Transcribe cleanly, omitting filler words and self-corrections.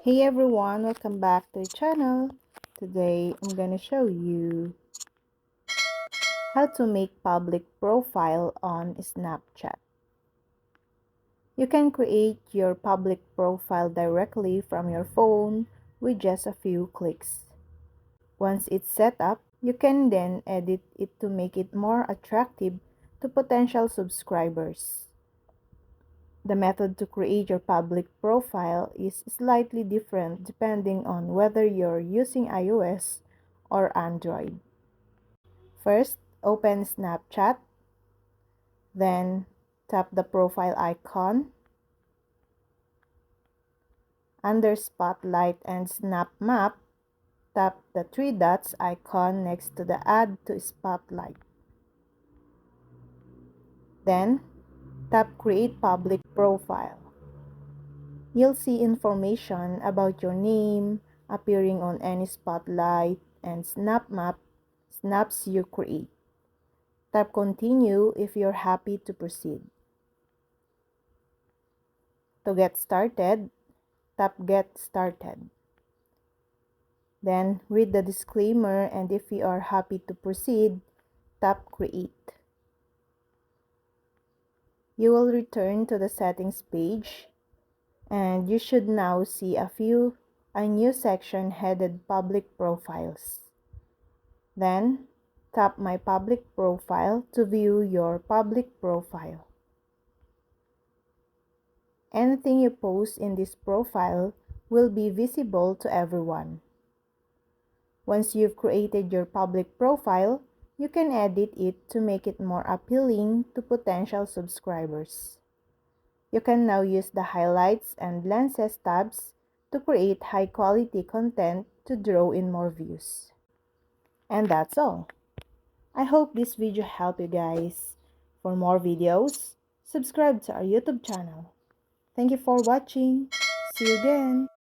Hey everyone, welcome back to the channel. Today I'm gonna show you how to make public profile on Snapchat. You can create your public profile directly from your phone with just a few clicks. Once it's set up, you can then edit it to make it more attractive to potential subscribers. The method to create your public profile is slightly different depending on whether you're using iOS or Android. First, open Snapchat, then tap the profile icon. Under Spotlight and Snap Map, tap the three dots icon next to the Add to Spotlight. Then, tap Create Public Profile. You'll see information about your name appearing on any spotlight and Snap Map snaps you create. Tap Continue if you're happy to proceed. To get started, tap Get Started. Then read the disclaimer, and if you are happy to proceed, tap Create. You will return to the settings page, and you should now see a new section headed Public Profiles. Then, tap My Public Profile to view your public profile. Anything you post in this profile will be visible to everyone. Once you've created your public profile, you can edit it to make it more appealing to potential subscribers. You can now use the Highlights and Lenses tabs to create high-quality content to draw in more views. And that's all. I hope this video helped you guys. For more videos, subscribe to our YouTube channel. Thank you for watching. See you again.